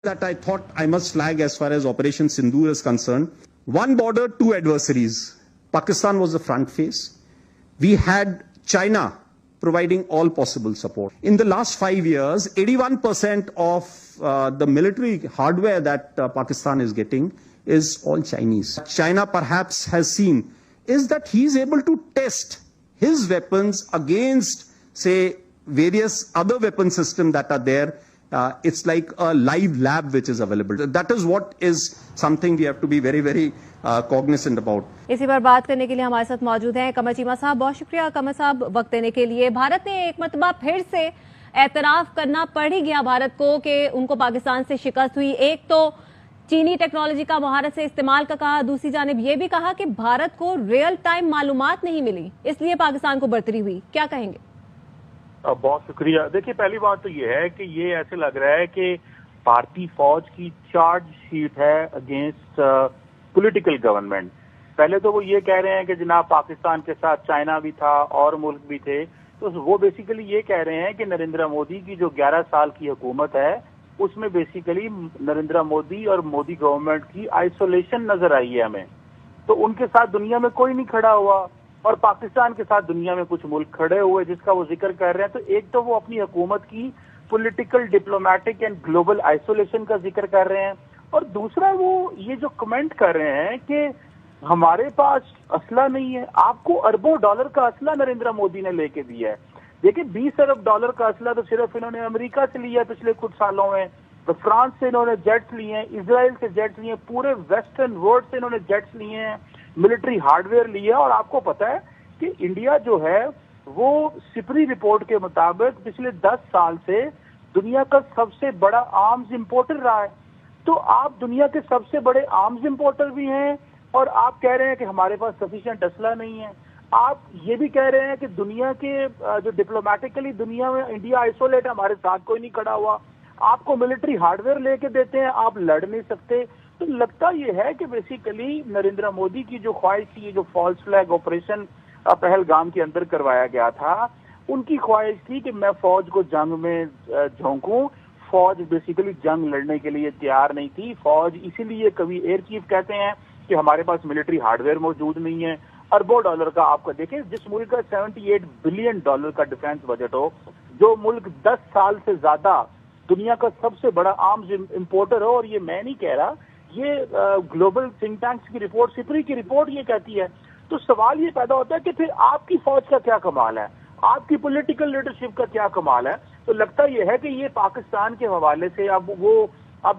that I thought I must flag as far as Operation Sindoor is concerned. One border, two adversaries. Pakistan was the front face. We had China providing all possible support. In the last 5 years, 81% of the military hardware that Pakistan is getting is all Chinese. China perhaps has seen is that he is able to test his weapons against, say, various other weapon systems that are there. It's like a live lab which is available. That is what is something we have to be very, very cognizant about. इसी पर बात करने के लिए हमारे साथ मौजूद हैं कमर चीमा साहब। बहुत शुक्रिया कमर साहब वक्त देने के लिए। भारत ने एक मरतबा फिर से एतराफ़ करना पड़ ही गया भारत को कि उनको पाकिस्तान से शिकस्त हुई। एक तो चीनी टेक्नोलॉजी का महारत से इस्तेमाल का कहा, दूसरी जानिब ये भी कहा कि भारत को रियल टाइम मालूमात नहीं मिली, इसलिए पाकिस्तान को बढ़तरी हुई। क्या कहेंगे? बहुत शुक्रिया। देखिए, पहली बात तो ये है कि ये ऐसे लग रहा है कि भारतीय फौज की चार्ज शीट है अगेंस्ट पॉलिटिकल गवर्नमेंट। पहले तो वो ये कह रहे हैं कि जनाब पाकिस्तान के साथ चाइना भी था और मुल्क भी थे, तो वो बेसिकली ये कह रहे हैं कि नरेंद्र मोदी की जो 11 साल की हुकूमत है उसमें बेसिकली नरेंद्र मोदी और मोदी गवर्नमेंट की आइसोलेशन नजर आई है हमें। तो उनके साथ दुनिया में कोई नहीं खड़ा हुआ और पाकिस्तान के साथ दुनिया में कुछ मुल्क खड़े हुए जिसका वो जिक्र कर रहे हैं। तो एक तो वो अपनी हुकूमत की political, diplomatic and global isolation का जिक्र कर रहे हैं, और दूसरा वो ये जो कमेंट कर रहे हैं कि हमारे पास असला नहीं है। आपको अरबों डॉलर का असला नरेंद्र मोदी ने लेके दिया है। देखिए, 20 अरब डॉलर का असला तो सिर्फ इन्होंने अमेरिका से लिया है पिछले कुछ सालों में, तो फ्रांस से इन्होंने जेट्स लिए हैं, इसराइल से जेट्स लिए हैं, पूरे वेस्टर्न वर्ल्ड से इन्होंने जेट्स लिए हैं, मिलिट्री हार्डवेयर लिया। और आपको पता है कि इंडिया जो है वो सिपरी रिपोर्ट के मुताबिक पिछले 10 साल से दुनिया का सबसे बड़ा आर्म्स इंपोर्टर रहा है। तो आप दुनिया के सबसे बड़े आर्म्स इंपोर्टर भी हैं और आप कह रहे हैं कि हमारे पास सफिशिएंट असला नहीं है। आप ये भी कह रहे हैं कि दुनिया के जो डिप्लोमेटिकली दुनिया में इंडिया आइसोलेट है, हमारे साथ कोई नहीं खड़ा हुआ। आपको मिलिट्री हार्डवेयर लेके देते हैं, आप लड़ नहीं सकते। तो लगता ये है कि बेसिकली नरेंद्र मोदी की जो ख्वाहिश थी, जो फॉल्स फ्लैग ऑपरेशन पहलगाम के अंदर करवाया गया था, उनकी ख्वाहिश थी कि मैं फौज को जंग में झोंकूं। फौज बेसिकली जंग लड़ने के लिए तैयार नहीं थी। फौज इसीलिए कभी एयर चीफ कहते हैं कि हमारे पास मिलिट्री हार्डवेयर मौजूद नहीं है। अरबों डॉलर का आपको देखें, जिस मुल्क का 78 बिलियन डॉलर का डिफेंस बजट हो, जो मुल्क 10 साल से ज्यादा दुनिया का सबसे बड़ा आर्म्स इंपोर्टर हो, और ये मैं नहीं कह रहा, ये ग्लोबल थिंक टैंक्स की रिपोर्ट, सिपरी की रिपोर्ट ये कहती है। तो सवाल ये पैदा होता है कि फिर आपकी फौज का क्या कमाल है, आपकी पॉलिटिकल लीडरशिप का क्या कमाल है। तो लगता ये है कि ये पाकिस्तान के हवाले से अब वो